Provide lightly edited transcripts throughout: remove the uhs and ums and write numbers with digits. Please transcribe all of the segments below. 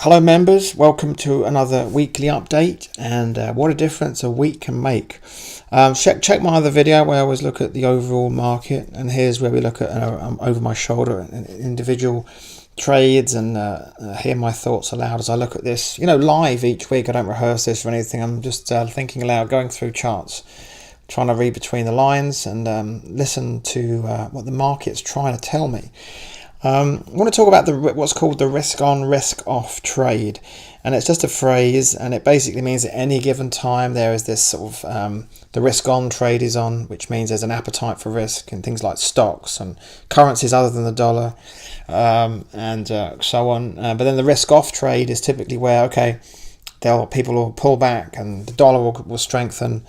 Hello members, welcome to another weekly update, and what a difference a week can make. Check my other video where I always look at the overall market, and here's where we look at over my shoulder individual trades and hear my thoughts aloud as I look at this, live each week. I don't rehearse this or anything. I'm just thinking aloud, going through charts, trying to read between the lines and listen to what the market's trying to tell me. I want to talk about what's called the risk-on, risk-off trade, and it's just a phrase, and it basically means at any given time there is this sort of the risk-on trade is on, which means there's an appetite for risk in things like stocks and currencies other than the dollar, and so on. But then the risk-off trade is typically where people will pull back and the dollar will strengthen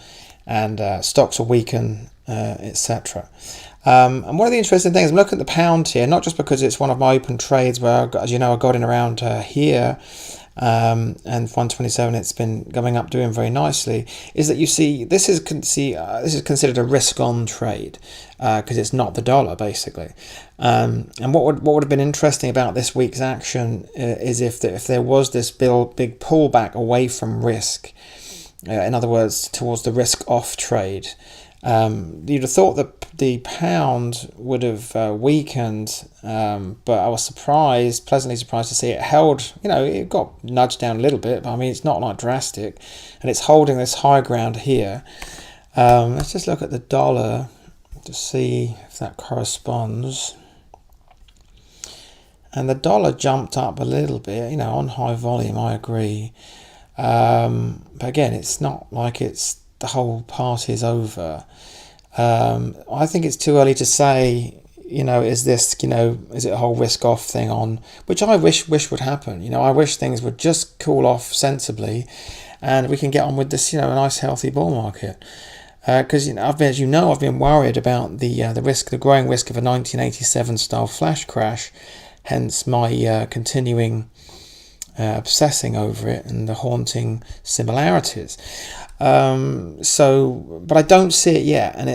and stocks will weaken, etc. And one of the interesting things, I'm looking at the pound here, not just because it's one of my open trades where, as you know, I got in around here, and 127, it's been going up, doing very nicely, is that you see, this is considered a risk-on trade, because it's not the dollar, basically. And what would have been interesting about this week's action is if there was this big pullback away from risk, in other words, towards the risk-off trade. You'd have thought that the pound would have weakened, but I was pleasantly surprised to see it held. It got nudged down a little bit, but I mean it's not like drastic, and it's holding this high ground here. Let's just look at the dollar to see if that corresponds. And the dollar jumped up a little bit, on high volume. I agree, but again, it's not like the whole party is over. I think it's too early to say, is it a whole risk off thing on, which I wish would happen. I wish things would just cool off sensibly and we can get on with this, a nice healthy bull market. Because, I've been worried about the growing risk of a 1987 style flash crash, hence my continuing obsessing over it and the haunting similarities. But I don't see it yet, and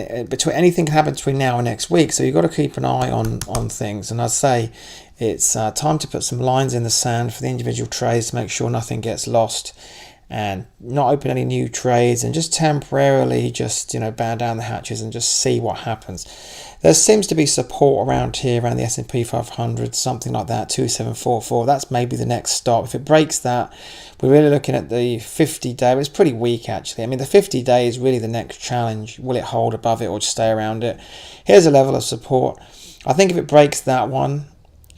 anything can happen between now and next week. So you've got to keep an eye on things. And I'd say it's time to put some lines in the sand for the individual trades to make sure nothing gets lost, and not open any new trades, and just temporarily batten down the hatches and just see what happens. There seems to be support around here, around the S&P 500, something like that, 2744. That's maybe the next stop. If it breaks that, we're really looking at the 50-day. It's pretty weak, actually. I mean, the 50-day is really the next challenge. Will it hold above it or just stay around it? Here's a level of support. I think if it breaks that one,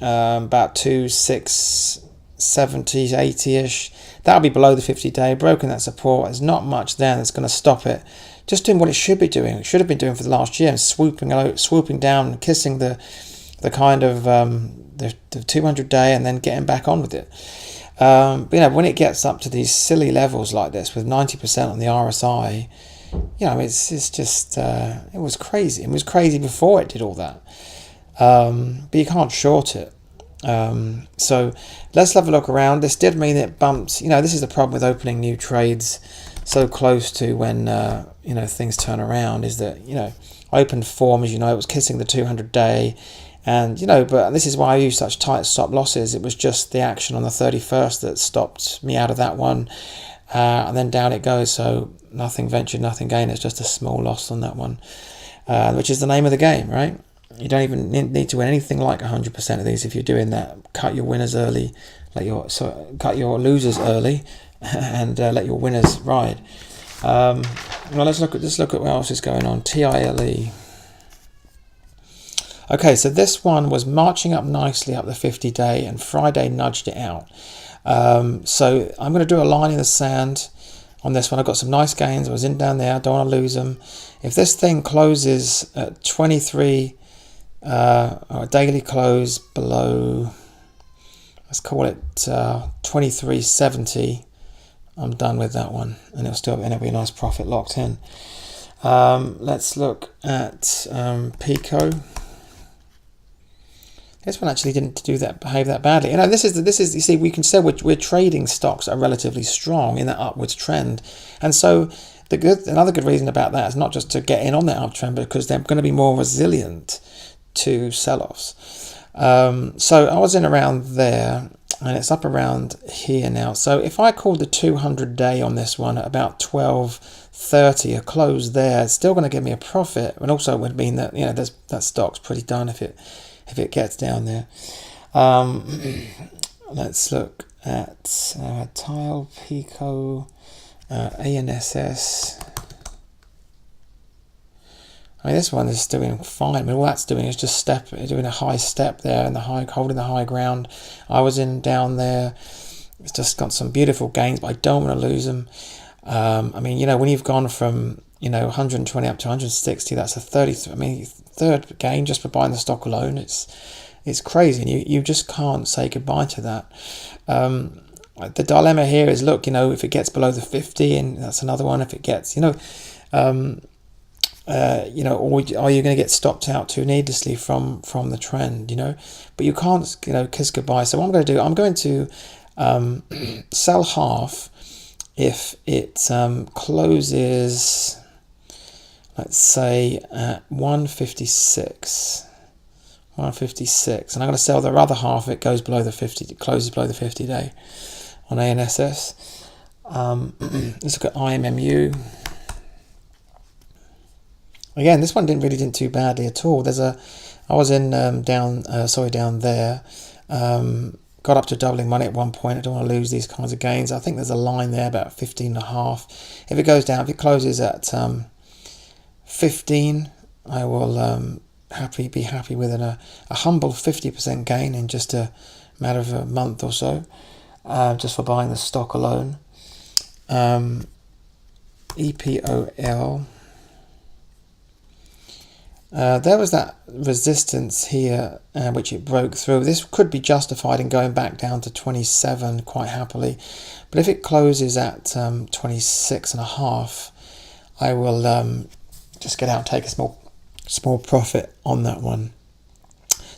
about 2670, 80-ish, that'll be below the 50-day. Broken that support. There's not much there that's going to stop it. Just doing what it should be doing. It should have been doing for the last year, and swooping down, kissing the kind of the 200-day, and then getting back on with it. But when it gets up to these silly levels like this, with 90% on the RSI, it's just it was crazy. It was crazy before it did all that. But you can't short it. So let's have a look around. This did mean it bumps. This is the problem with opening new trades so close to when things turn around, is that I opened form, as it was kissing the 200-day, and but this is why I use such tight stop losses. It was just the action on the 31st that stopped me out of that one, and then down it goes. So nothing ventured, nothing gained. It's just a small loss on that one, which is the name of the game, right? You don't even need to win anything like 100% of these. If you're doing that, cut your winners early, cut your losers early, and let your winners ride. Well, let's look at what else is going on. TILE. Okay, so this one was marching up nicely up the 50-day, and Friday nudged it out. So I'm going to do a line in the sand on this one. I got some nice gains. I was in down there. I don't want to lose them. If this thing closes at 23, or a daily close below, let's call it 2370, I'm done with that one, and it'll be a nice profit locked in. Let's look at Pico. This one actually didn't behave that badly. This is you see, we can say we're trading stocks that are relatively strong in that upwards trend, and so another good reason about that is not just to get in on that uptrend, but because they're going to be more resilient to sell-offs. So I was in around there. and it's up around here now. So if I called the 200-day on this one at about 12.30, a close there, it's still going to give me a profit, and also it would mean that, you know, that stock's pretty done if it gets down there. Let's look at Tile, Pico, ANSS. I mean, this one is doing fine. I mean, all that's doing is just doing a high step there and holding the high ground. I was in down there. It's just got some beautiful gains, but I don't want to lose them. I mean, you know, when you've gone from, you know, 120 up to 160, that's a 30. I mean, third gain just for buying the stock alone. It's crazy, and you just can't say goodbye to that. The dilemma here is, look, you know, if it gets below the 50, and that's another one. If it gets, you know, or are you going to get stopped out too needlessly from the trend, you know? But you can't, you know, kiss goodbye. So what I'm going to do, I'm going to sell half if it closes, let's say, at 156. 156, and I'm going to sell the other half if it goes below the 50. It closes below the 50-day on ANSS. Let's look at IMMU. Again, this one didn't too badly at all. I was in down there. Got up to doubling money at one point. I don't want to lose these kinds of gains. I think there's a line there about 15.5. If it goes down, if it closes at 15, I will be happy with a humble 50% gain in just a matter of a month or so, just for buying the stock alone. EPOL. There was that resistance here, which it broke through. This could be justified in going back down to 27 quite happily, but if it closes at 26.5, I will just get out and take a small profit on that one.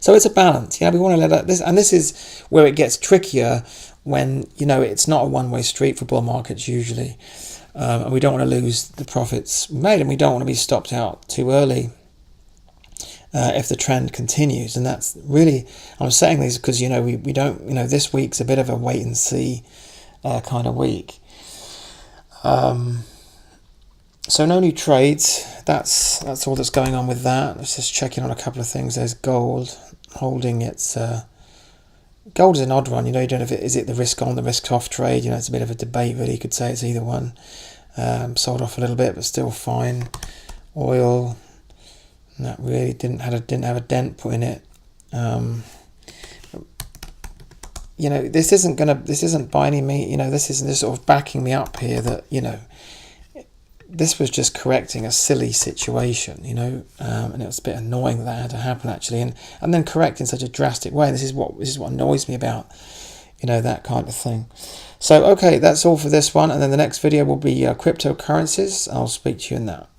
So it's a balance. You know, we want to let this, and this is where it gets trickier when, you know, it's not a one-way street for bull markets usually, and we don't want to lose the profits made, and we don't want to be stopped out too early. If the trend continues, and that's really, I'm saying these because, you know, we don't, you know, this week's a bit of a wait and see kind of week. So no new trades. That's all that's going on with that. Let's just check in on a couple of things. There's gold holding its. Gold is an odd one. You know, you don't know if is it the risk on, the risk off trade. You know, it's a bit of a debate. Really, you could say it's either one. Sold off a little bit, but still fine. Oil. That really didn't have a dent put in it. You know, this isn't by any means, you know, this isn't sort of backing me up here that, you know, this was just correcting a silly situation, you know, and it was a bit annoying that had to happen actually, and then correct in such a drastic way. This is what annoys me about, you know, that kind of thing. So okay, that's all for this one, and then the next video will be cryptocurrencies. I'll speak to you in that.